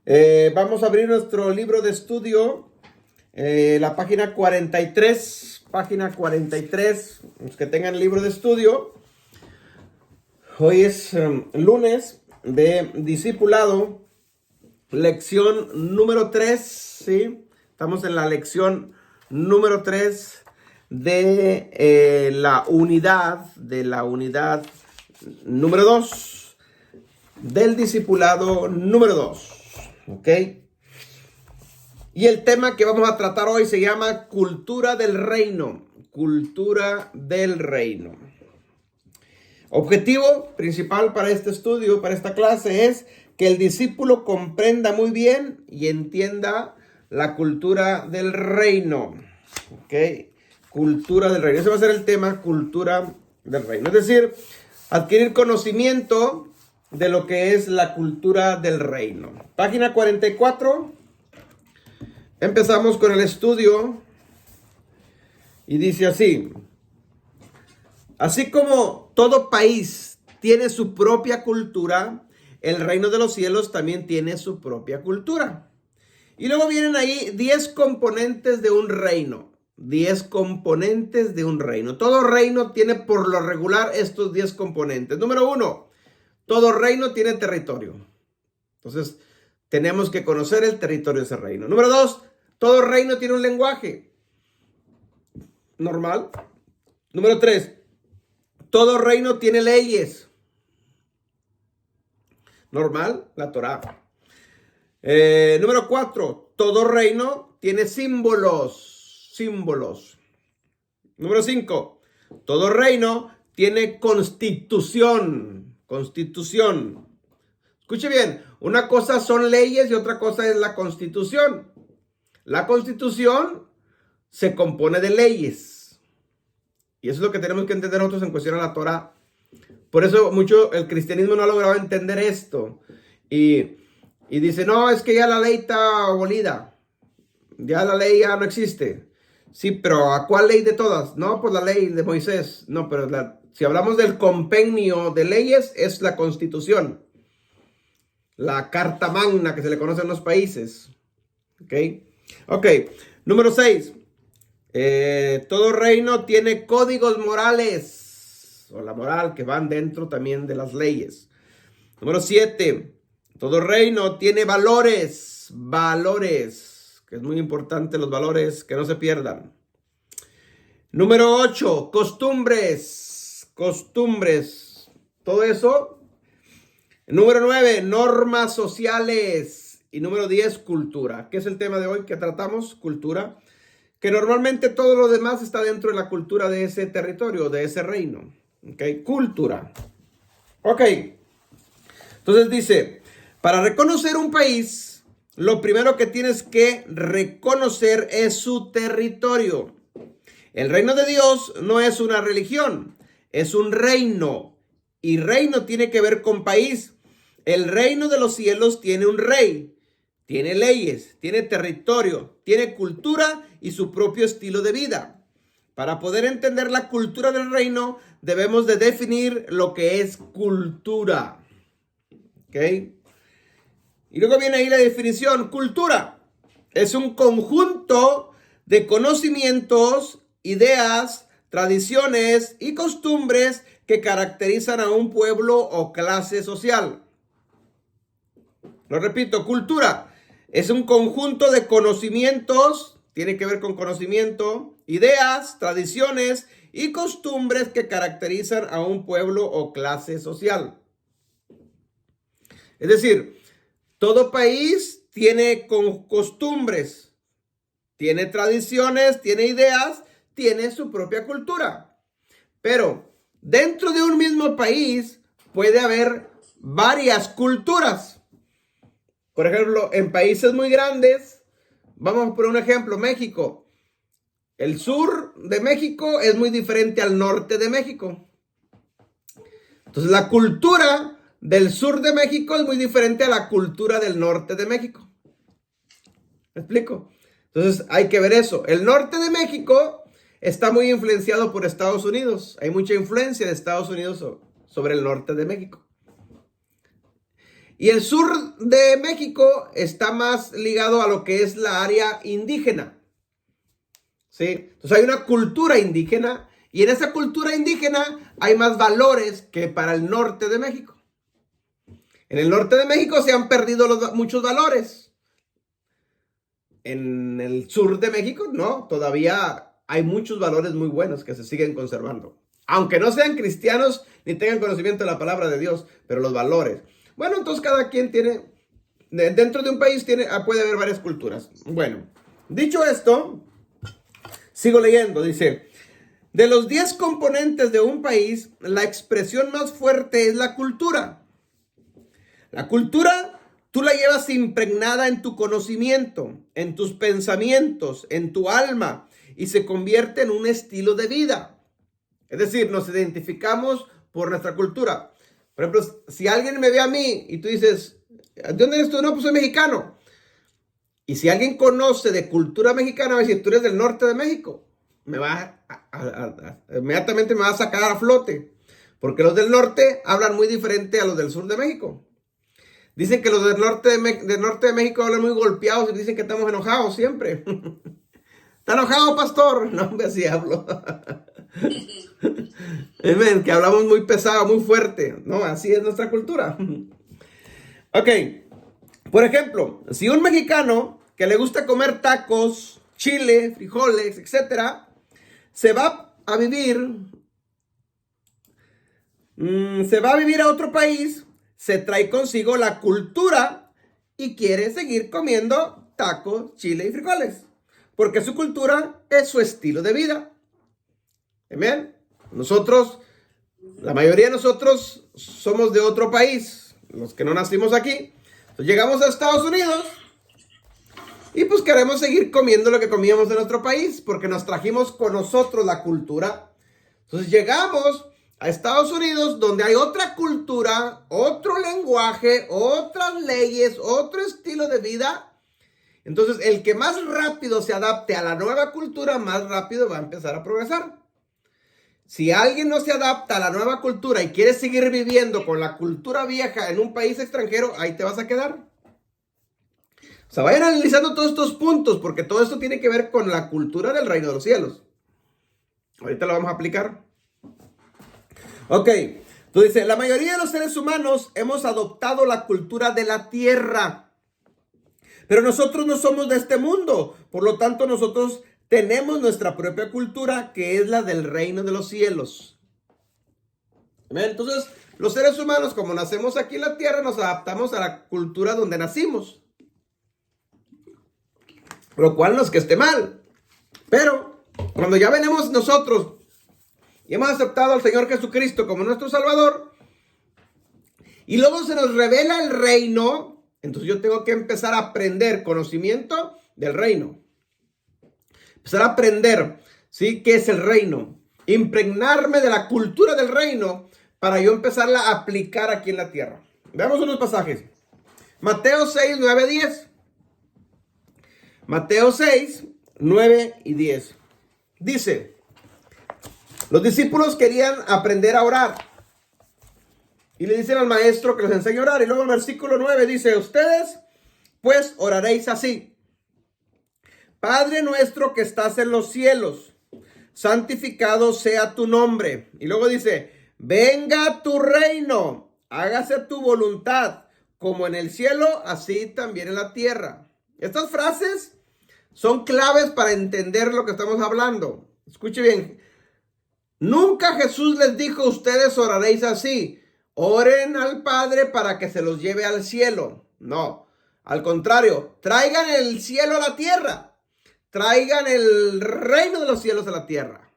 Vamos a abrir nuestro libro de estudio, la página 43, los que tengan libro de estudio. Hoy es lunes de discipulado, lección número 3, ¿sí? Estamos en la lección número 3 de la unidad número 2, del discipulado número 2. ¿Ok? Y el tema que vamos a tratar hoy se llama cultura del reino. Cultura del reino. Objetivo principal para este estudio, para esta clase, es que el discípulo comprenda muy bien y entienda la cultura del reino. ¿Ok? Cultura del reino. Ese va a ser el tema, cultura del reino. Es decir, adquirir conocimiento de lo que es la cultura del reino. Página 44. Empezamos con el estudio. Y dice así. Así como todo país tiene su propia cultura, el reino de los cielos también tiene su propia cultura. Y luego vienen ahí 10 componentes de un reino. 10 componentes de un reino. Todo reino tiene por lo regular estos 10 componentes. Número 1. Todo reino tiene territorio. Entonces, tenemos que conocer el territorio de ese reino. Número 2, todo reino tiene un lenguaje normal. Número 3, todo reino tiene leyes. Normal, la Torá. Número 4, todo reino tiene símbolos. Número 5, todo reino tiene constitución. Escuche bien, una cosa son leyes y otra cosa es la constitución. La constitución se compone de leyes. Y eso es lo que tenemos que entender nosotros en cuestión a la Torá. Por eso mucho el cristianismo no ha logrado entender esto. Y dice, no, es que ya la ley está abolida. Ya la ley ya no existe. Sí, pero ¿a cuál ley de todas? No, pues la ley de Moisés. No, pero si hablamos del compendio de leyes, es la Constitución. La Carta Magna que se le conoce en los países. Ok. Número 6. Todo reino tiene códigos morales. O la moral que van dentro también de las leyes. Número 7. Todo reino tiene valores. Que es muy importante los valores, que no se pierdan. Número 8, costumbres. Todo eso. Número 9, normas sociales. Y número 10, cultura. ¿Qué es el tema de hoy que tratamos? Cultura. Que normalmente todo lo demás está dentro de la cultura de ese territorio, de ese reino. ¿Ok? Cultura. Ok. Entonces dice, para reconocer un país, lo primero que tienes que reconocer es su territorio. El reino de Dios no es una religión, es un reino. Y reino tiene que ver con país. El reino de los cielos tiene un rey, tiene leyes, tiene territorio, tiene cultura y su propio estilo de vida. Para poder entender la cultura del reino, debemos de definir lo que es cultura. ¿Ok? Y luego viene ahí la definición. Cultura es un conjunto de conocimientos, ideas, tradiciones y costumbres que caracterizan a un pueblo o clase social. Lo repito, cultura es un conjunto de conocimientos, tiene que ver con conocimiento, ideas, tradiciones y costumbres que caracterizan a un pueblo o clase social. Es decir, todo país tiene costumbres, tiene tradiciones, tiene ideas, tiene su propia cultura. Pero dentro de un mismo país puede haber varias culturas. Por ejemplo, en países muy grandes, vamos a poner un ejemplo, México. El sur de México es muy diferente al norte de México. Entonces la cultura del sur de México es muy diferente a la cultura del norte de México. ¿Me explico? Entonces hay que ver eso. El norte de México está muy influenciado por Estados Unidos. Hay mucha influencia de Estados Unidos sobre el norte de México. Y el sur de México está más ligado a lo que es la área indígena. ¿Sí? Entonces hay una cultura indígena y en esa cultura indígena hay más valores que para el norte de México. En el norte de México se han perdido muchos valores. En el sur de México, no, todavía hay muchos valores muy buenos que se siguen conservando. Aunque no sean cristianos ni tengan conocimiento de la palabra de Dios, pero los valores. Bueno, entonces cada quien tiene, dentro de un país puede haber varias culturas. Bueno, dicho esto, sigo leyendo, dice, de los 10 componentes de un país, la expresión más fuerte es la cultura. La cultura tú la llevas impregnada en tu conocimiento, en tus pensamientos, en tu alma y se convierte en un estilo de vida. Es decir, nos identificamos por nuestra cultura. Por ejemplo, si alguien me ve a mí y tú dices, ¿de dónde eres tú? No, pues soy mexicano. Y si alguien conoce de cultura mexicana, va a decir, tú eres del norte de México. Inmediatamente me va a sacar a flote. Porque los del norte hablan muy diferente a los del sur de México. Dicen que los del norte de México hablan muy golpeados y dicen que estamos enojados siempre. ¿Está enojado, pastor? No, hombre, así hablo. Que hablamos muy pesado, muy fuerte. No, así es nuestra cultura. Ok. Por ejemplo, si un mexicano que le gusta comer tacos, chile, frijoles, etcétera, se va a vivir a otro país, se trae consigo la cultura y quiere seguir comiendo tacos, chile y frijoles. Porque su cultura es su estilo de vida. Amén. Nosotros, la mayoría de nosotros somos de otro país, los que no nacimos aquí. Entonces llegamos a Estados Unidos y pues queremos seguir comiendo lo que comíamos en nuestro país porque nos trajimos con nosotros la cultura. Entonces llegamos a Estados Unidos donde hay otra cultura, otro lenguaje, otras leyes, otro estilo de vida. Entonces el que más rápido se adapte a la nueva cultura, más rápido va a empezar a progresar. Si alguien no se adapta a la nueva cultura y quiere seguir viviendo con la cultura vieja en un país extranjero, ahí te vas a quedar. O sea, vayan analizando todos estos puntos porque todo esto tiene que ver con la cultura del reino de los cielos. Ahorita lo vamos a aplicar. Ok, entonces dice, la mayoría de los seres humanos hemos adoptado la cultura de la tierra. Pero nosotros no somos de este mundo. Por lo tanto, nosotros tenemos nuestra propia cultura que es la del reino de los cielos. Entonces, los seres humanos, como nacemos aquí en la tierra, nos adaptamos a la cultura donde nacimos. Lo cual no es que esté mal. Pero, cuando ya venimos nosotros y hemos aceptado al Señor Jesucristo como nuestro Salvador, y luego se nos revela el reino, entonces yo tengo que empezar a aprender conocimiento del reino. Empezar a aprender, ¿sí? ¿Qué es el reino? Impregnarme de la cultura del reino para yo empezarla a aplicar aquí en la tierra. Veamos unos pasajes. Mateo 6, 9, 10. Mateo 6, 9 y 10. Dice, los discípulos querían aprender a orar. Y le dicen al maestro que les enseñe a orar. Y luego el versículo 9 dice, ustedes pues oraréis así. Padre nuestro que estás en los cielos, santificado sea tu nombre. Y luego dice, venga tu reino, hágase tu voluntad, como en el cielo, así también en la tierra. Estas frases son claves para entender lo que estamos hablando. Escuche bien. Nunca Jesús les dijo, ustedes oraréis así. Oren al Padre para que se los lleve al cielo. No, al contrario, traigan el cielo a la tierra. Traigan el reino de los cielos a la tierra.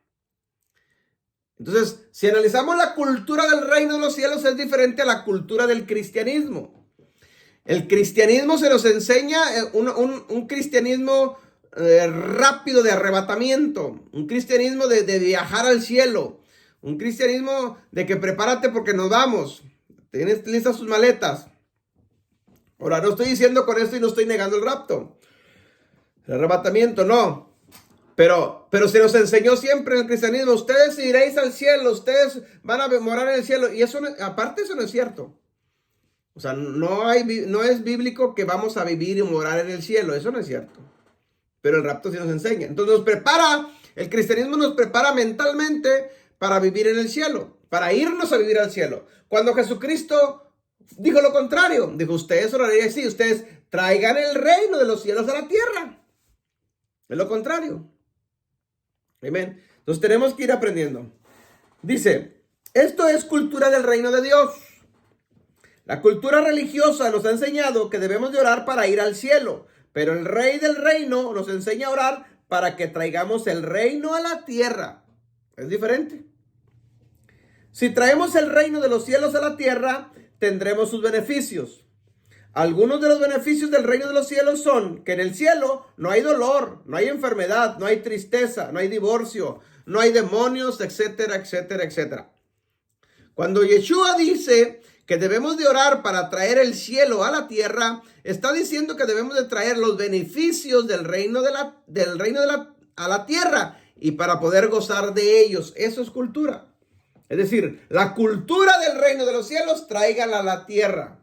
Entonces, si analizamos la cultura del reino de los cielos, es diferente a la cultura del cristianismo. El cristianismo se nos enseña un cristianismo rápido de arrebatamiento, un cristianismo de viajar al cielo, un cristianismo de que prepárate porque nos vamos, tienes listas sus maletas. Ahora, no estoy diciendo con esto y no estoy negando el rapto. El arrebatamiento, no. Pero se nos enseñó siempre en el cristianismo, ustedes iréis al cielo, ustedes van a morar en el cielo. Y eso, aparte, eso no es cierto. O sea, no es bíblico que vamos a vivir y morar en el cielo. Eso no es cierto. Pero el rapto sí nos enseña. Entonces el cristianismo nos prepara mentalmente para vivir en el cielo, para irnos a vivir al cielo. Cuando Jesucristo dijo lo contrario, dijo, ustedes orarían así, ustedes traigan el reino de los cielos a la tierra. Es lo contrario. Amén. Entonces tenemos que ir aprendiendo. Dice, esto es cultura del reino de Dios. La cultura religiosa nos ha enseñado que debemos de orar para ir al cielo, pero el rey del reino nos enseña a orar para que traigamos el reino a la tierra. Es diferente. Si traemos el reino de los cielos a la tierra, tendremos sus beneficios. Algunos de los beneficios del reino de los cielos son que en el cielo no hay dolor, no hay enfermedad, no hay tristeza, no hay divorcio, no hay demonios, etcétera, etcétera, etcétera. Cuando Yeshua dice que debemos de orar para traer el cielo a la tierra, está diciendo que debemos de traer los beneficios del reino a la tierra y para poder gozar de ellos. Eso es cultura. Es decir, la cultura del reino de los cielos, tráigala a la tierra.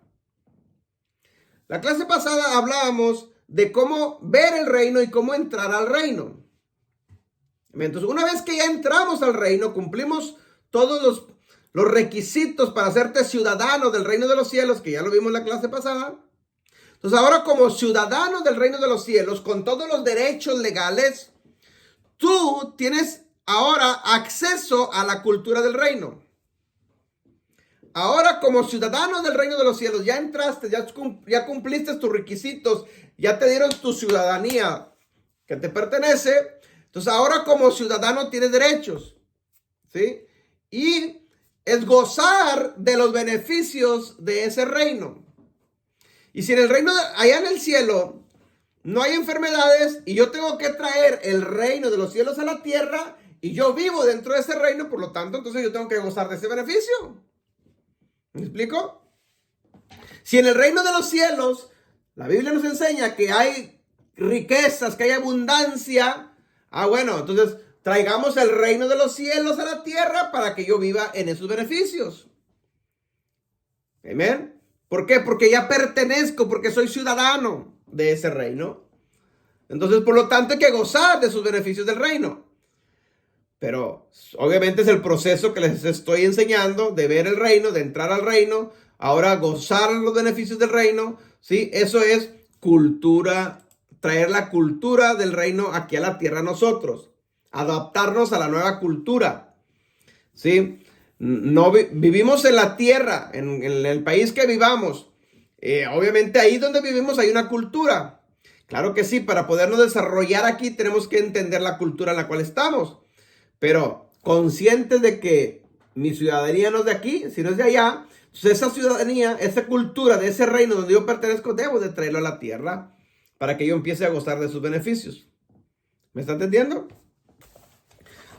La clase pasada hablábamos de cómo ver el reino y cómo entrar al reino. Entonces, una vez que ya entramos al reino, cumplimos todos los requisitos para hacerte ciudadano del reino de los cielos, que ya lo vimos en la clase pasada. Entonces, ahora como ciudadano del reino de los cielos, con todos los derechos legales, tú tienes ahora acceso a la cultura del reino. Ahora como ciudadano del reino de los cielos, ya entraste, ya cumpliste tus requisitos, ya te dieron tu ciudadanía que te pertenece. Entonces ahora como ciudadano tienes derechos, ¿sí? Y es gozar de los beneficios de ese reino. Y si en el reino, allá en el cielo, no hay enfermedades y yo tengo que traer el reino de los cielos a la tierra y yo vivo dentro de ese reino, por lo tanto, entonces yo tengo que gozar de ese beneficio. ¿Me explico? Si en el reino de los cielos, la Biblia nos enseña que hay riquezas, que hay abundancia, bueno, entonces traigamos el reino de los cielos a la tierra para que yo viva en esos beneficios. Amén. ¿Por qué? Porque ya pertenezco, porque soy ciudadano de ese reino. Entonces, por lo tanto, hay que gozar de sus beneficios del reino. Pero obviamente es el proceso que les estoy enseñando de ver el reino, de entrar al reino, ahora gozar los beneficios del reino, ¿sí? Eso es cultura, traer la cultura del reino aquí a la tierra a nosotros, adaptarnos a la nueva cultura, ¿sí? No vivimos en la tierra, en el país que vivamos, obviamente ahí donde vivimos hay una cultura. Claro que sí, para podernos desarrollar aquí tenemos que entender la cultura en la cual estamos. Pero conscientes de que mi ciudadanía no es de aquí, sino es de allá. Entonces esa ciudadanía, esa cultura de ese reino donde yo pertenezco, debo de traerlo a la tierra para que yo empiece a gozar de sus beneficios. ¿Me está entendiendo?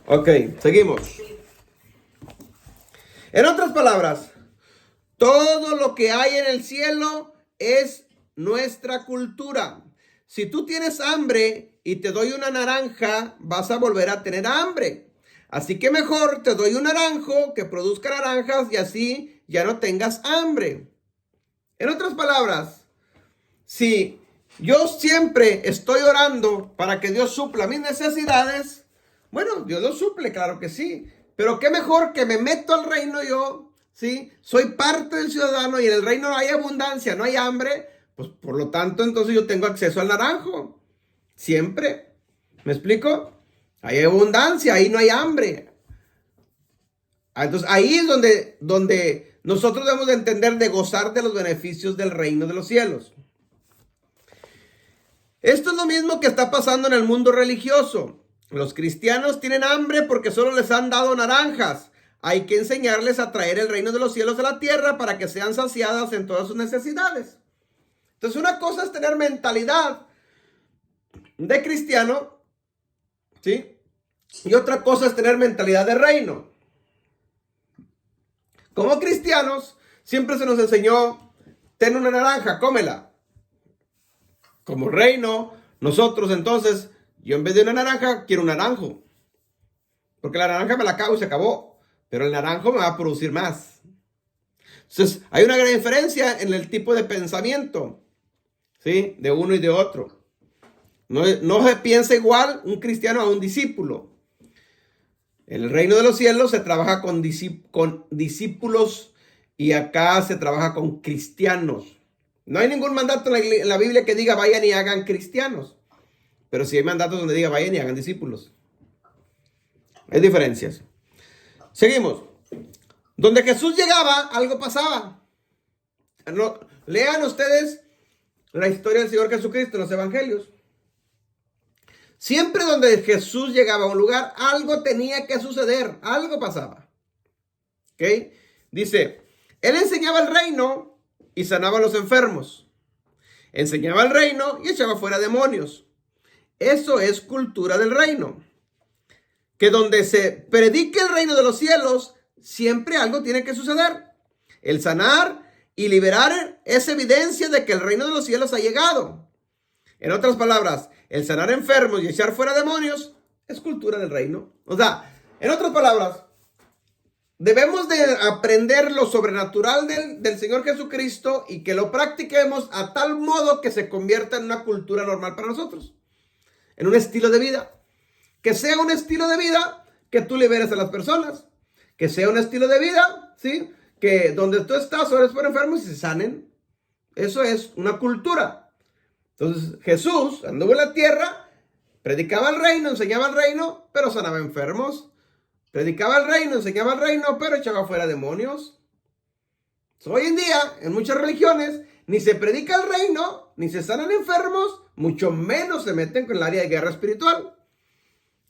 Ok, seguimos. En otras palabras, todo lo que hay en el cielo es nuestra cultura. Si tú tienes hambre y te doy una naranja, vas a volver a tener hambre. Así que mejor te doy un naranjo que produzca naranjas y así ya no tengas hambre. En otras palabras, si yo siempre estoy orando para que Dios supla mis necesidades, bueno, Dios lo suple, claro que sí. Pero qué mejor que me meto al reino yo, ¿sí? Soy parte del ciudadano y en el reino no hay abundancia, no hay hambre. Pues por lo tanto, entonces yo tengo acceso al naranjo. Siempre. ¿Me explico? Hay abundancia, ahí no hay hambre. Entonces ahí es donde nosotros debemos de entender de gozar de los beneficios del reino de los cielos. Esto es lo mismo que está pasando en el mundo religioso. Los cristianos tienen hambre porque solo les han dado naranjas. Hay que enseñarles a traer el reino de los cielos a la tierra para que sean saciadas en todas sus necesidades. Entonces una cosa es tener mentalidad de cristiano, ¿sí? Y otra cosa es tener mentalidad de reino. Como cristianos, siempre se nos enseñó, ten una naranja, cómela. Como reino, nosotros entonces, yo en vez de una naranja, quiero un naranjo. Porque la naranja me la acabo y se acabó. Pero el naranjo me va a producir más. Entonces, hay una gran diferencia en el tipo de pensamiento, ¿sí? De uno y de otro. No se piensa igual un cristiano a un discípulo. En el reino de los cielos se trabaja con discípulos y acá se trabaja con cristianos. No hay ningún mandato en la Biblia que diga vayan y hagan cristianos. Pero sí hay mandatos donde diga vayan y hagan discípulos. Hay diferencias. Seguimos. Donde Jesús llegaba, algo pasaba. Lean ustedes la historia del Señor Jesucristo en los evangelios. Siempre donde Jesús llegaba a un lugar, algo tenía que suceder, algo pasaba. ¿Ok? Dice, Él enseñaba el reino y sanaba a los enfermos. Enseñaba el reino y echaba fuera demonios. Eso es cultura del reino. Que donde se predique el reino de los cielos, siempre algo tiene que suceder. El sanar y liberar es evidencia de que el reino de los cielos ha llegado. En otras palabras, el sanar enfermos y echar fuera demonios es cultura del reino. O sea, en otras palabras, debemos de aprender lo sobrenatural del Señor Jesucristo y que lo practiquemos a tal modo que se convierta en una cultura normal para nosotros. En un estilo de vida. Que sea un estilo de vida que tú liberes a las personas. Que sea un estilo de vida, ¿sí? Que donde tú estás, ores por enfermos y se sanen. Eso es una cultura. Entonces Jesús anduvo en la tierra, predicaba el reino, enseñaba el reino, pero sanaba enfermos. Predicaba el reino, enseñaba el reino, pero echaba fuera demonios. Hoy en día, en muchas religiones, ni se predica el reino, ni se sanan enfermos, mucho menos se meten con el área de guerra espiritual.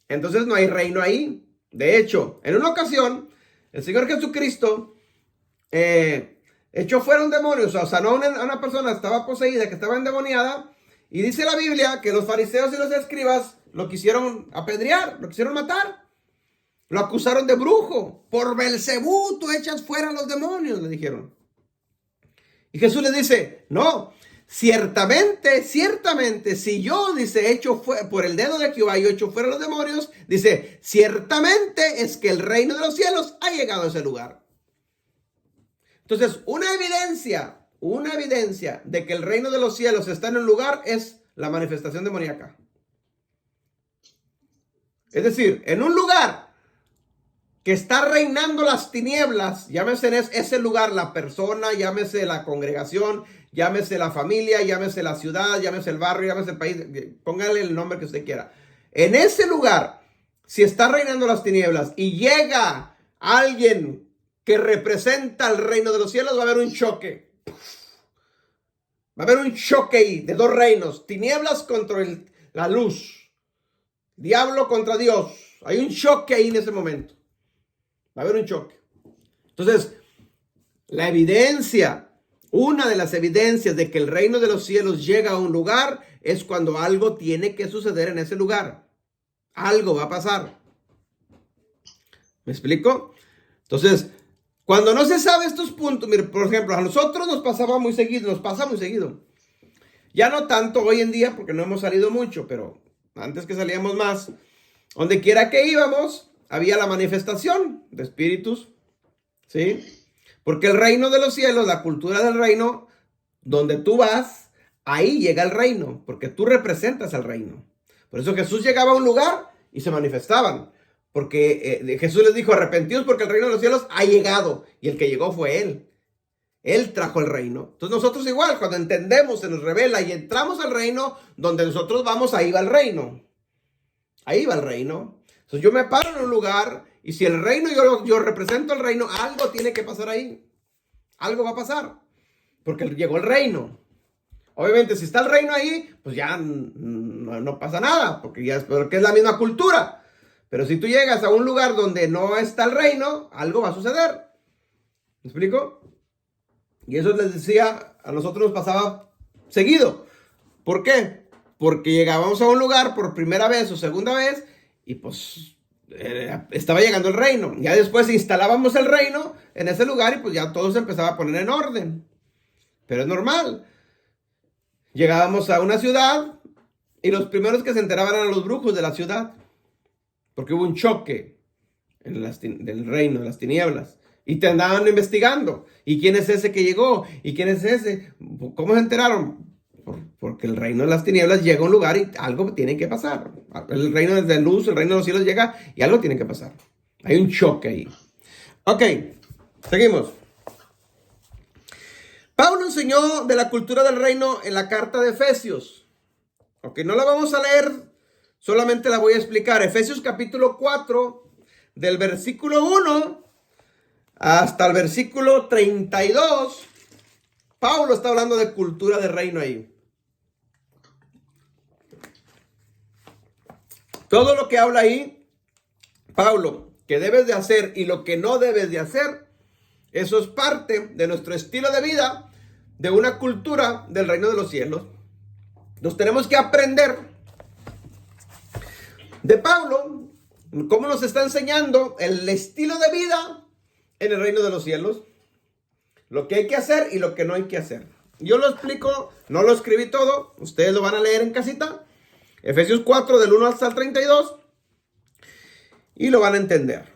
Entonces no hay reino ahí. De hecho, en una ocasión, el Señor Jesucristo echó fuera un demonio, o sea, sanó a una persona que estaba poseída, que estaba endemoniada, y dice la Biblia que los fariseos y los escribas lo quisieron apedrear, lo quisieron matar. Lo acusaron de brujo. Por Belcebú tú echas fuera a los demonios, le dijeron. Y Jesús les dice, no, ciertamente, si yo, dice, echo por el dedo de Jehová, yo echo fuera a los demonios, dice, ciertamente es que el reino de los cielos ha llegado a ese lugar. Entonces, una evidencia de que el reino de los cielos está en un lugar es la manifestación demoníaca. Es decir, en un lugar que está reinando las tinieblas, llámese en ese lugar la persona, llámese la congregación, llámese la familia, llámese la ciudad, llámese el barrio, llámese el país, póngale el nombre que usted quiera. En ese lugar, si está reinando las tinieblas y llega alguien que representa el reino de los cielos, va a haber un choque. Va a haber un choque ahí de dos reinos, tinieblas contra la luz, diablo contra Dios. Hay un choque ahí en ese momento. Va a haber un choque. Entonces, la evidencia, una de las evidencias de que el reino de los cielos llega a un lugar es cuando algo tiene que suceder en ese lugar. Algo va a pasar. ¿Me explico? Entonces, cuando no se sabe estos puntos, mire, por ejemplo, a nosotros nos pasa muy seguido. Ya no tanto hoy en día porque no hemos salido mucho, pero antes que salíamos más, donde quiera que íbamos, había la manifestación de espíritus, ¿sí? Porque el reino de los cielos, la cultura del reino, donde tú vas, ahí llega el reino, porque tú representas al reino. Por eso Jesús llegaba a un lugar y se manifestaban, porque Jesús les dijo, arrepentidos porque el reino de los cielos ha llegado, y el que llegó fue Él. Él trajo el reino. Entonces nosotros igual, cuando entendemos, se nos revela y entramos al reino, donde nosotros vamos, ahí va el reino. Ahí va el reino. Entonces yo me paro en un lugar y si el reino, yo represento el reino, algo tiene que pasar ahí. Algo va a pasar. Porque llegó el reino. Obviamente si está el reino ahí, pues ya no pasa nada. Porque es la misma cultura. Pero si tú llegas a un lugar donde no está el reino, algo va a suceder. ¿Me explico? Y eso les decía, a nosotros nos pasaba seguido. ¿Por qué? Porque llegábamos a un lugar por primera vez o segunda vez y pues estaba llegando el reino. Ya después instalábamos el reino en ese lugar y pues ya todo se empezaba a poner en orden. Pero es normal. Llegábamos a una ciudad y los primeros que se enteraban eran los brujos de la ciudad. Porque hubo un choque del reino, de las tinieblas. Y te andaban investigando. ¿Y quién es ese que llegó? ¿Y quién es ese? ¿Cómo se enteraron? Porque el reino de las tinieblas llega a un lugar y algo tiene que pasar. El reino de luz, el reino de los cielos llega y algo tiene que pasar. Hay un choque ahí. Ok, seguimos. Pablo enseñó de la cultura del reino en la carta de Efesios. Ok, no la vamos a leer, solamente la voy a explicar. Efesios capítulo 4, del versículo 1 hasta el versículo 32. Pablo está hablando de cultura del reino ahí. Todo lo que habla ahí, Pablo, que debes de hacer y lo que no debes de hacer, eso es parte de nuestro estilo de vida, de una cultura del reino de los cielos. Nos tenemos que aprender de Pablo, cómo nos está enseñando el estilo de vida en el reino de los cielos, lo que hay que hacer y lo que no hay que hacer. Yo lo explico, no lo escribí todo, ustedes lo van a leer en casita. Efesios 4 del 1 hasta el 32 y lo van a entender.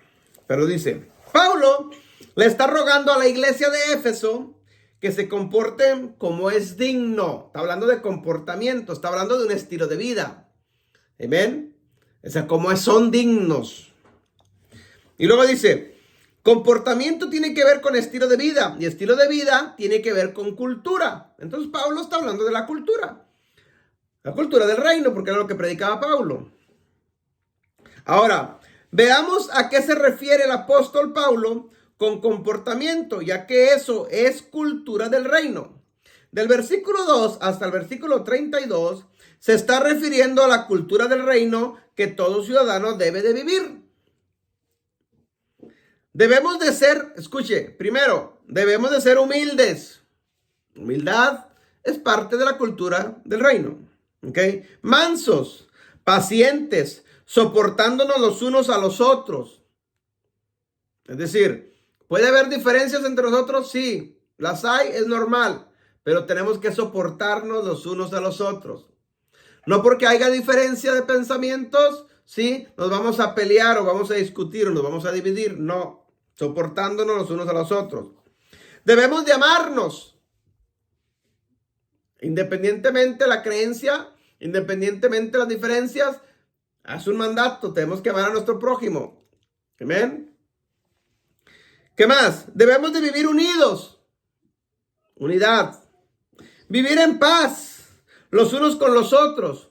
Pero dice, Pablo le está rogando a la iglesia de Éfeso que se comporten como es digno. Está hablando de comportamiento, está hablando de un estilo de vida. Amén. O sea, como son dignos. Y luego dice, comportamiento tiene que ver con estilo de vida y estilo de vida tiene que ver con cultura. Entonces Pablo está hablando de la cultura del reino, porque era lo que predicaba Pablo. Ahora, veamos a qué se refiere el apóstol Pablo con comportamiento, ya que eso es cultura del reino. Del versículo 2 hasta el versículo 32 se está refiriendo a la cultura del reino que todo ciudadano debe de vivir. Debemos de ser, escuche, primero, debemos de ser humildes. Humildad es parte de la cultura del reino. ¿Ok? Mansos, pacientes, soportándonos los unos a los otros. Es decir, ¿puede haber diferencias entre nosotros? Sí, las hay, es normal, pero tenemos que soportarnos los unos a los otros. No porque haya diferencia de pensamientos, sí, nos vamos a pelear o vamos a discutir o nos vamos a dividir. No, soportándonos los unos a los otros. Debemos de amarnos. Independientemente de la creencia, independientemente de las diferencias, haz un mandato, tenemos que amar a nuestro prójimo. Amén. ¿Qué más? Debemos de vivir unidos. Unidad. Vivir en paz, los unos con los otros.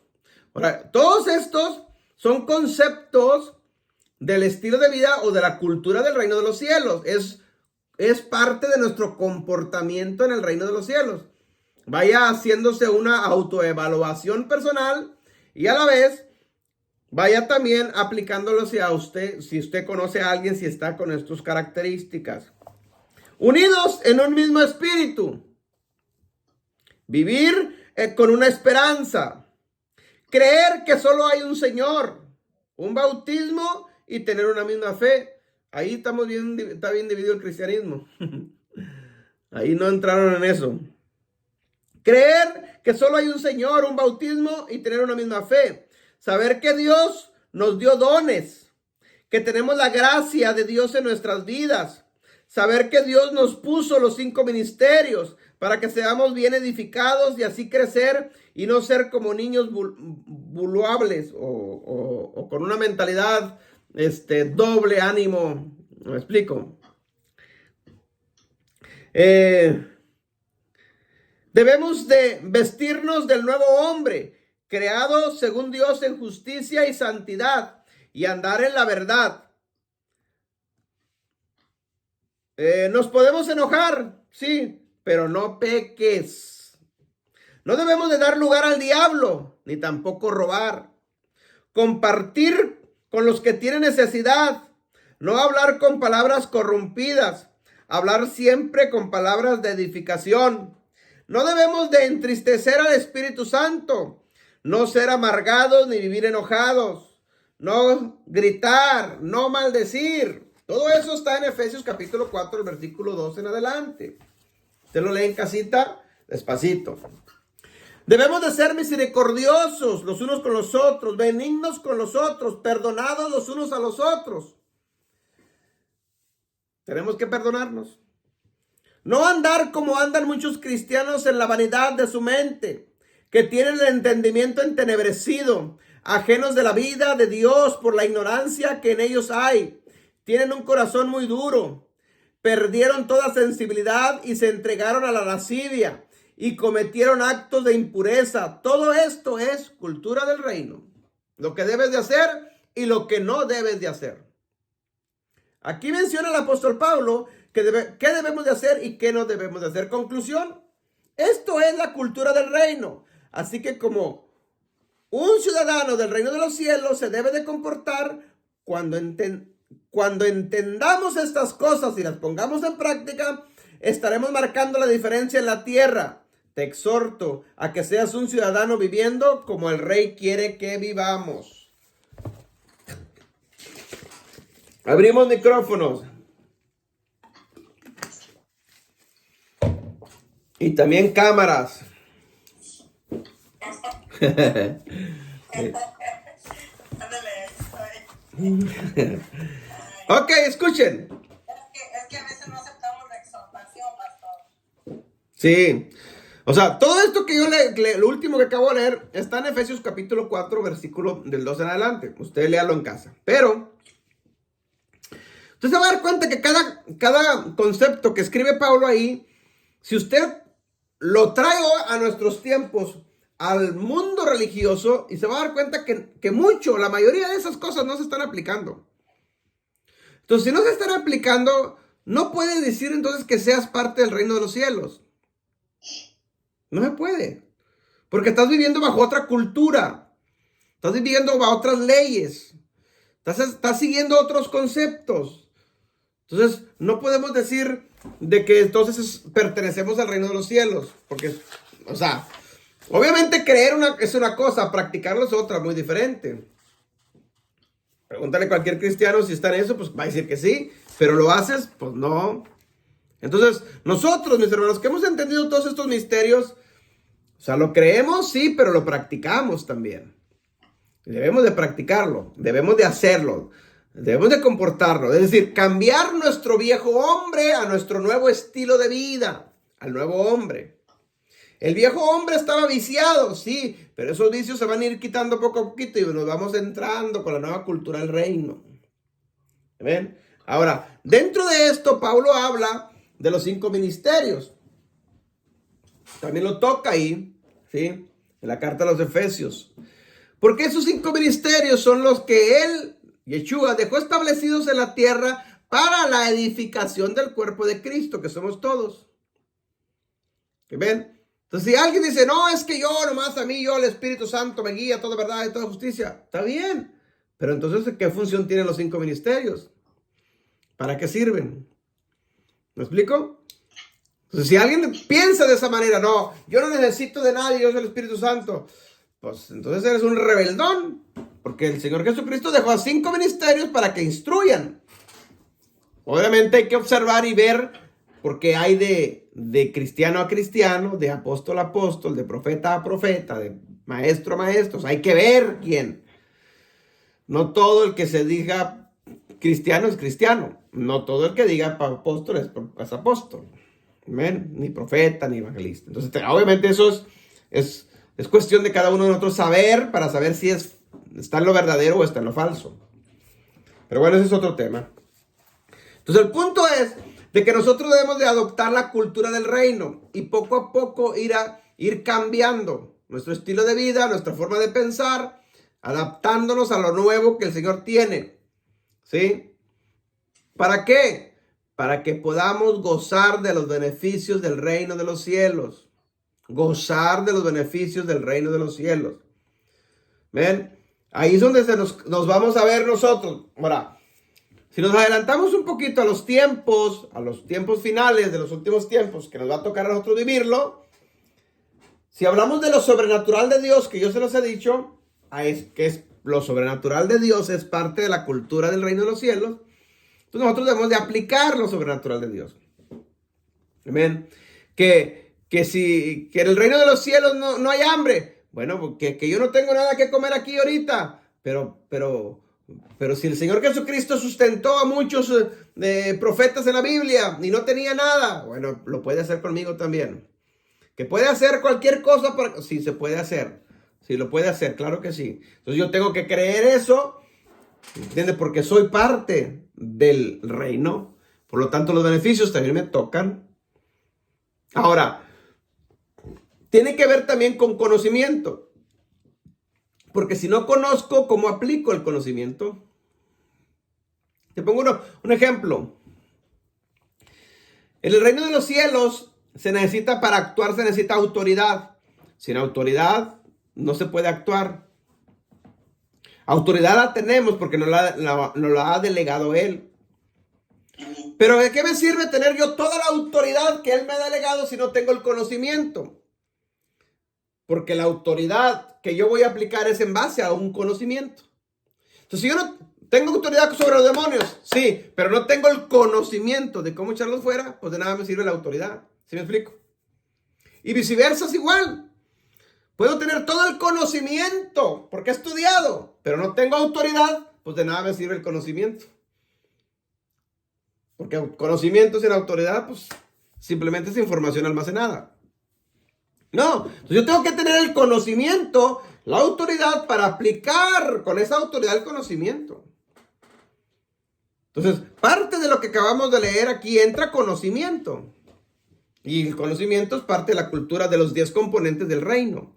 Ahora, todos estos son conceptos del estilo de vida o de la cultura del reino de los cielos. Es parte de nuestro comportamiento en el reino de los cielos. Vaya haciéndose una autoevaluación personal y a la vez vaya también aplicándolo a usted, si usted conoce a alguien, si está con estas características. Unidos en un mismo espíritu. Vivir con una esperanza. Creer que solo hay un Señor, un bautismo y tener una misma fe. Ahí está bien dividido el cristianismo. Ahí no entraron en eso. Creer que solo hay un Señor, un bautismo y tener una misma fe. Saber que Dios nos dio dones, que tenemos la gracia de Dios en nuestras vidas. Saber que Dios nos puso los 5 ministerios para que seamos bien edificados y así crecer y no ser como niños vulnerables o con una mentalidad doble ánimo. ¿Me explico? Debemos de vestirnos del nuevo hombre, creado según Dios en justicia y santidad, y andar en la verdad. Nos podemos enojar, sí, pero no peques. No debemos de dar lugar al diablo, ni tampoco robar. Compartir con los que tienen necesidad. No hablar con palabras corrompidas. Hablar siempre con palabras de edificación. No debemos de entristecer al Espíritu Santo, no ser amargados ni vivir enojados, no gritar, no maldecir. Todo eso está en Efesios capítulo 4, el versículo 2 en adelante. Usted lo lee en casita, despacito. Debemos de ser misericordiosos los unos con los otros, benignos con los otros, perdonados los unos a los otros. Tenemos que perdonarnos. No andar como andan muchos cristianos en la vanidad de su mente, que tienen el entendimiento entenebrecido, ajenos de la vida de Dios por la ignorancia que en ellos hay. Tienen un corazón muy duro. Perdieron toda sensibilidad y se entregaron a la lascivia y cometieron actos de impureza. Todo esto es cultura del reino. Lo que debes de hacer y lo que no debes de hacer. Aquí menciona el apóstol Pablo qué debemos de hacer y qué no debemos de hacer. Conclusión, esto es la cultura del reino. Así que como un ciudadano del reino de los cielos se debe de comportar cuando entendamos estas cosas y las pongamos en práctica, estaremos marcando la diferencia en la tierra. Te exhorto a que seas un ciudadano viviendo como el rey quiere que vivamos. Abrimos micrófonos. Y también cámaras. Ok, escuchen. Es que a veces no aceptamos la exhortación, pastor. Sí. O sea, todo esto que yo lo último que acabo de leer está en Efesios capítulo 4, versículo del 2 en adelante. Usted léalo en casa. Pero usted se va a dar cuenta que cada concepto que escribe Pablo ahí, si usted lo trae a nuestros tiempos, al mundo religioso, y se va a dar cuenta que la mayoría de esas cosas no se están aplicando. Entonces, si no se están aplicando, no puedes decir entonces que seas parte del reino de los cielos. No se puede. Porque estás viviendo bajo otra cultura. Estás viviendo bajo otras leyes. Estás siguiendo otros conceptos. Entonces, no podemos decir de que entonces pertenecemos al reino de los cielos. Porque, o sea, obviamente creer es una cosa, practicarlo es otra, muy diferente. Pregúntale a cualquier cristiano si está en eso, pues va a decir que sí. Pero lo haces, pues no. Entonces, nosotros, mis hermanos, que hemos entendido todos estos misterios, o sea, lo creemos, sí, pero lo practicamos también. Debemos de practicarlo, debemos de hacerlo, debemos de comportarlo. Es decir, cambiar nuestro viejo hombre a nuestro nuevo estilo de vida, al nuevo hombre. El viejo hombre estaba viciado, sí, pero esos vicios se van a ir quitando poco a poquito y nos vamos entrando con la nueva cultura del reino. ¿Ven? Ahora, dentro de esto, Pablo habla de los 5 ministerios. También lo toca ahí, ¿sí? En la carta a los Efesios. Porque esos 5 ministerios son los que él, Yeshua, dejó establecidos en la tierra para la edificación del cuerpo de Cristo, que somos todos. ¿Ven? Entonces, si alguien dice, no, es que yo nomás a mí, el Espíritu Santo me guía toda verdad y toda justicia, está bien. Pero entonces, ¿qué función tienen los 5 ministerios? ¿Para qué sirven? ¿Me explico? Entonces, si alguien piensa de esa manera, no, yo no necesito de nadie, yo soy el Espíritu Santo, pues entonces eres un rebeldón, porque el Señor Jesucristo dejó a 5 ministerios para que instruyan. Obviamente hay que observar y ver, porque hay de cristiano a cristiano, de apóstol a apóstol, de profeta a profeta, de maestro a maestro, hay que ver quién. No todo el que se diga cristiano es cristiano, no todo el que diga apóstol es apóstol. ¿Ven? Ni profeta, ni evangelista. Entonces, obviamente eso es cuestión de cada uno de nosotros saber, para saber si está en lo verdadero o está en lo falso. Pero bueno, ese es otro tema. Entonces, el punto es de que nosotros debemos de adoptar la cultura del reino y poco a poco ir cambiando nuestro estilo de vida, nuestra forma de pensar, adaptándonos a lo nuevo que el Señor tiene. ¿Sí? ¿Para qué? Para que podamos gozar de los beneficios del reino de los cielos. Gozar de los beneficios del reino de los cielos. ¿Ven? Ahí es donde nos vamos a ver nosotros. Ahora, si nos adelantamos un poquito a los tiempos finales de los últimos tiempos, que nos va a tocar a nosotros vivirlo, si hablamos de lo sobrenatural de Dios, que yo se los he dicho, lo sobrenatural de Dios es parte de la cultura del reino de los cielos. Entonces nosotros debemos de aplicar lo sobrenatural de Dios. Amén. Que en el reino de los cielos no hay hambre. Bueno, que yo no tengo nada que comer aquí ahorita. Pero Pero si el Señor Jesucristo sustentó a muchos profetas en la Biblia y no tenía nada, bueno, lo puede hacer conmigo también. ¿Que puede hacer cualquier cosa? Sí, se puede hacer. Sí, lo puede hacer, claro que sí. Entonces yo tengo que creer eso, ¿entiendes? Porque soy parte del reino. Por lo tanto, los beneficios también me tocan. Ahora, tiene que ver también con conocimiento. Porque si no conozco, ¿cómo aplico el conocimiento? Te pongo un ejemplo. En el reino de los cielos para actuar se necesita autoridad. Sin autoridad no se puede actuar. Autoridad la tenemos porque nos la ha delegado Él. Pero ¿de qué me sirve tener yo toda la autoridad que Él me ha delegado si no tengo el conocimiento? Porque la autoridad que yo voy a aplicar es en base a un conocimiento. Entonces, si yo no tengo autoridad sobre los demonios, sí, pero no tengo el conocimiento de cómo echarlos fuera, pues de nada me sirve la autoridad. ¿Sí me explico? Y viceversa es igual. Puedo tener todo el conocimiento porque he estudiado, pero no tengo autoridad, pues de nada me sirve el conocimiento. Porque conocimiento sin autoridad, pues simplemente es información almacenada. No, entonces yo tengo que tener el conocimiento, la autoridad para aplicar con esa autoridad el conocimiento. Entonces, parte de lo que acabamos de leer aquí entra conocimiento. Y el conocimiento es parte de la cultura de los 10 componentes del reino.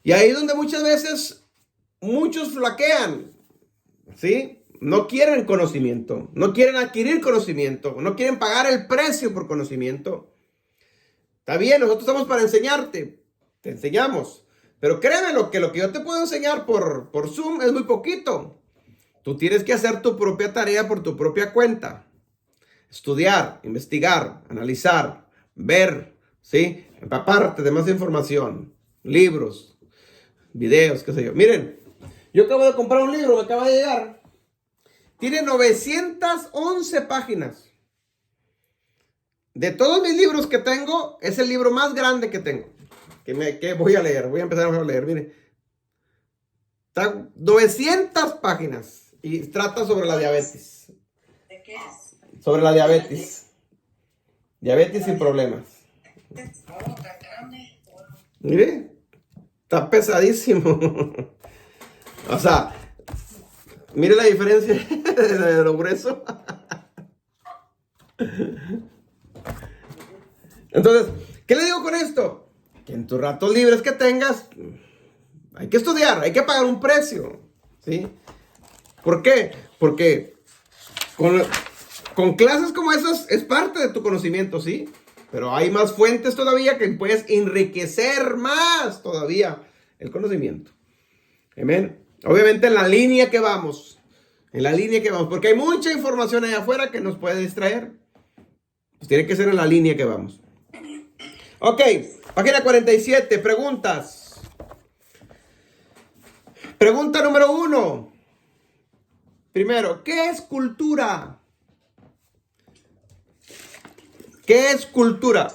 Y ahí es donde muchas veces muchos flaquean, ¿sí? No quieren conocimiento, no quieren adquirir conocimiento, no quieren pagar el precio por conocimiento. Está bien, nosotros estamos para enseñarte, te enseñamos. Pero créeme lo que yo te puedo enseñar por Zoom es muy poquito. Tú tienes que hacer tu propia tarea por tu propia cuenta. Estudiar, investigar, analizar, ver, ¿sí? Empaparte de más información, libros, videos, qué sé yo. Miren, yo acabo de comprar un libro, me acaba de llegar. Tiene 911 páginas. De todos mis libros que tengo, es el libro más grande que tengo. Que voy a leer, voy a empezar a leer, miren. Está 900 páginas y trata sobre la diabetes. ¿De qué es? Sobre la diabetes. Diabetes sin problemas. Oh, tan grande. Mire, está pesadísimo. O sea, mire la diferencia de lo grueso. Entonces, ¿qué le digo con esto? Que en tus ratos libres que tengas, hay que estudiar, hay que pagar un precio, ¿sí? ¿Por qué? Porque con clases como esas es parte de tu conocimiento, ¿sí? Pero hay más fuentes todavía que puedes enriquecer más todavía el conocimiento. Amén. Obviamente en la línea que vamos, porque hay mucha información allá afuera que nos puede distraer. Pues tiene que ser en la línea que vamos. Ok, página 47, preguntas. Pregunta número 1. Primero, ¿qué es cultura? ¿Qué es cultura?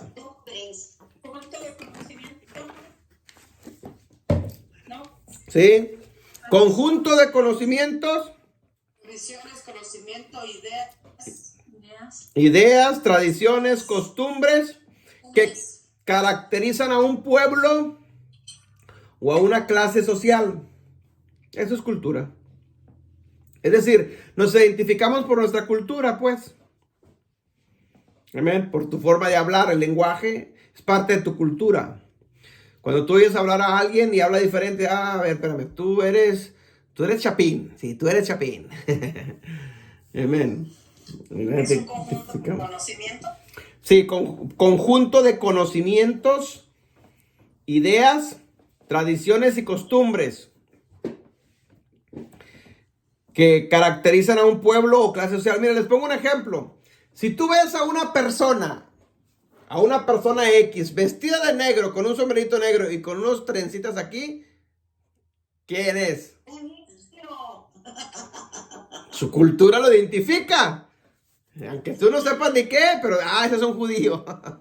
Culto de conocimiento. ¿No? ¿Sí? Conjunto de conocimientos. Visiones, conocimiento, ideas. Ideas, tradiciones, costumbres que caracterizan a un pueblo o a una clase social. Eso es cultura. Es decir, nos identificamos por nuestra cultura, pues. Amén. Por tu forma de hablar, el lenguaje es parte de tu cultura. Cuando tú oyes hablar a alguien y habla diferente, a ver, espérame, tú eres Chapín. Sí, tú eres Chapín. Amén. Es un conjunto de conocimiento. Sí, conjunto de conocimientos, ideas, tradiciones y costumbres que caracterizan a un pueblo o clase social. Mira, les pongo un ejemplo. Si tú ves a una persona X, vestida de negro, con un sombrerito negro y con unos trencitas aquí, ¿quién es? Su cultura lo identifica. Aunque tú no sepas ni qué, pero, ese es un judío. Ajá.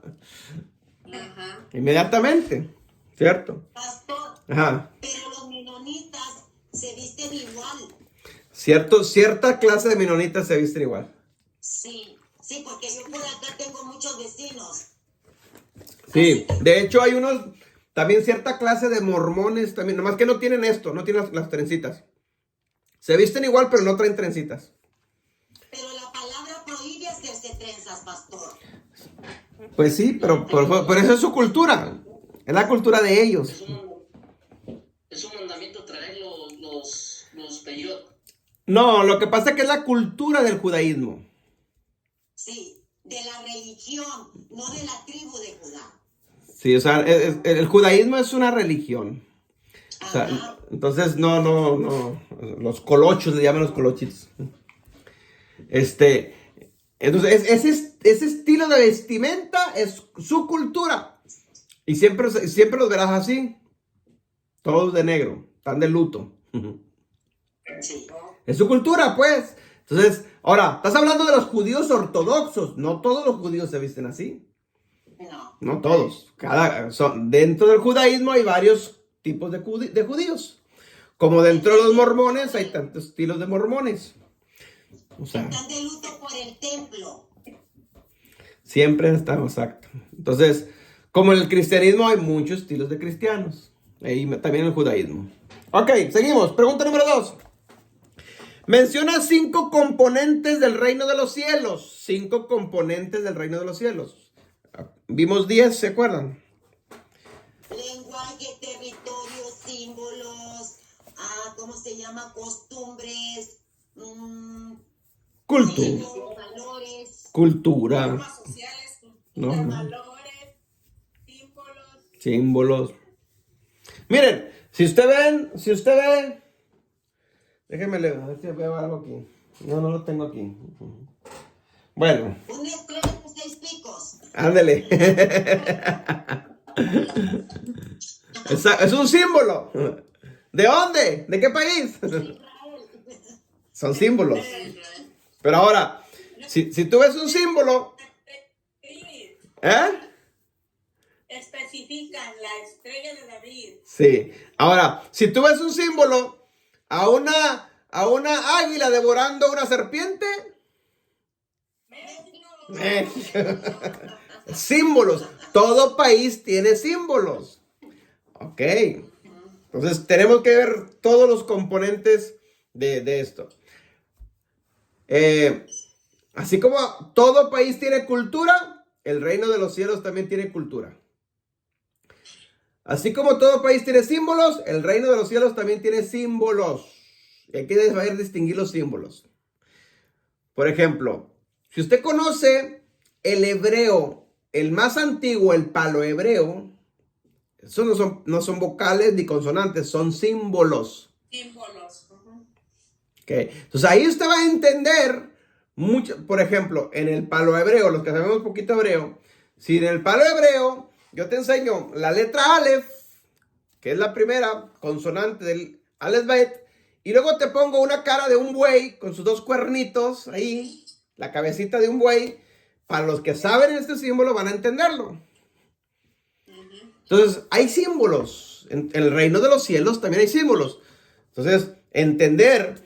Inmediatamente, ¿cierto? Pastor, Ajá. pero los menonitas se visten igual. Cierta clase de menonitas se visten igual. Sí, sí, porque yo por acá tengo muchos vecinos. Sí, de hecho hay también cierta clase de mormones también, nomás que no tienen esto, no tienen las trencitas. Se visten igual, pero no traen trencitas. Pero la palabra prohíbe hacerse trenzas, pastor. Pues sí, pero eso es su cultura. Es la cultura de ellos. Es un mandamiento traer los peyot. No, lo que pasa es que es la cultura del judaísmo. Sí, de la religión, no de la tribu de Judá. Sí, o sea, el judaísmo es una religión. O sea, Ajá. entonces, no. Los colochos, le llaman los colochitos. Entonces, ese estilo de vestimenta es su cultura. Y siempre los verás así. Todos de negro, están de luto. Sí. Es su cultura, pues. Entonces, ahora, estás hablando de los judíos ortodoxos. No todos los judíos se visten así. No. No todos. Dentro del judaísmo hay varios tipos de judíos. Como dentro de los mormones hay tantos estilos de mormones. O sea, Están de luto por el templo. siempre estamos, exacto. Entonces, como en el cristianismo hay muchos estilos de cristianos. Ahí también en el judaísmo. Ok, seguimos. Pregunta número 2. Menciona 5 componentes del reino de los cielos. 5 componentes del reino de los cielos. Vimos 10, ¿se acuerdan? Lenguaje, territorio, símbolos, ¿cómo se llama? Costumbres, valores. Cultura. Normas sociales, No, cultura, no. valores, símbolos. Símbolos. Miren, si usted ve, déjenme leer, a ver si veo algo aquí. No lo tengo aquí. Bueno, Una estrella de 6 picos. ándele. Es un símbolo. ¿De dónde? ¿De qué país? Son símbolos. Pero ahora, si tú ves un símbolo, ¿eh? Especifican la estrella de David. Sí. Ahora, si tú ves un símbolo a una águila devorando una serpiente, símbolos. Todo país tiene símbolos. Ok. Entonces tenemos que ver todos los componentes de esto. Así como todo país tiene cultura, el reino de los cielos también tiene cultura. Así como todo país tiene símbolos, el reino de los cielos también tiene símbolos. Y hay que saber distinguir los símbolos. Por ejemplo, si usted conoce el hebreo, el más antiguo, el palohebreo, eso no son vocales ni consonantes, son símbolos. Símbolos. Okay. Entonces ahí usted va a entender mucho. Por ejemplo, en el palohebreo, los que sabemos un poquito hebreo, si en el palohebreo yo te enseño la letra Aleph, que es la primera consonante del Aleph Bet, y luego te pongo una cara de un buey con sus 2 cuernitos ahí, la cabecita de un buey, para los que saben este símbolo van a entenderlo. Entonces, hay símbolos. En el reino de los cielos también hay símbolos. Entonces, entender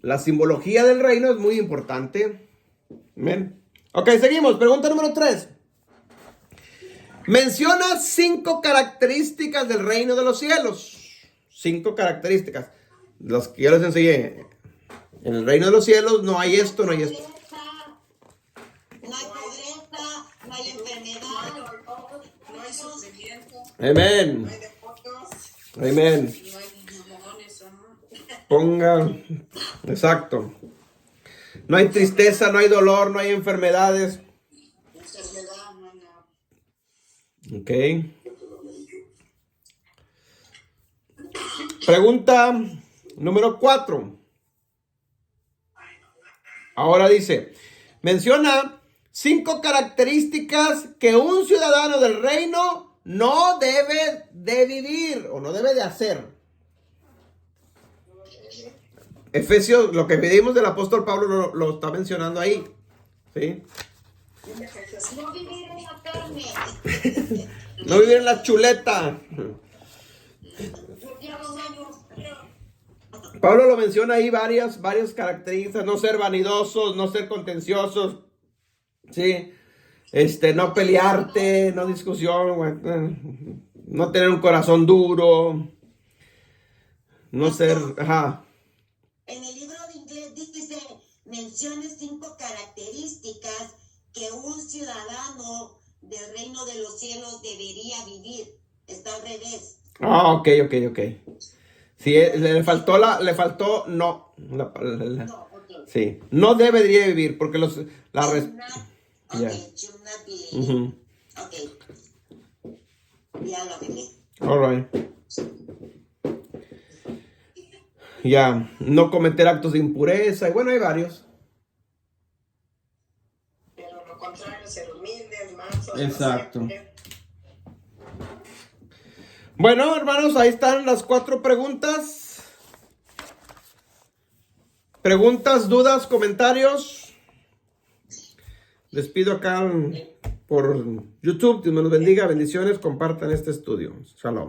la simbología del reino es muy importante. Amén. Ok, seguimos. Pregunta número 3. Menciona 5 características del reino de los cielos. 5 características. Los que yo les enseñé. En el reino de los cielos no hay esto, no hay esto. No hay pobreza, no hay enfermedad, No hay sufrimiento. Amén. No hay devotos. Amén. No hay mormones. Ponga. Exacto. No hay tristeza, no hay dolor, no hay enfermedades. Enfermedad, no hay nada. Ok. Pregunta número 4. Ahora dice, menciona 5 características que un ciudadano del reino no debe de vivir o no debe de hacer. Efesios, lo que pedimos del apóstol Pablo lo está mencionando ahí. ¿Sí? no vivir en la carne. No vivir en la chuleta. Pablo lo menciona ahí varias características, no ser vanidosos, no ser contenciosos, sí, no pelearte, no discusión, güey, no tener un corazón duro, no ser, ajá. En el libro de inglés dice, mencione 5 características que un ciudadano del reino de los cielos debería vivir. Está al revés. Ah, ok. Sí, le faltó no. No, ok. Sí, no debería vivir porque Should not, Yeah. should not be. Ujú. Ok. Ya lo arreglé. All right. Ya, no cometer actos de impureza, y bueno, hay varios. Pero lo contrario, ser humildes, mansos. Exacto. pacientes. Bueno, hermanos, ahí están las 4 preguntas. Preguntas, dudas, comentarios. Les pido acá por YouTube, Dios me los bendiga, bendiciones, compartan este estudio. Shalom.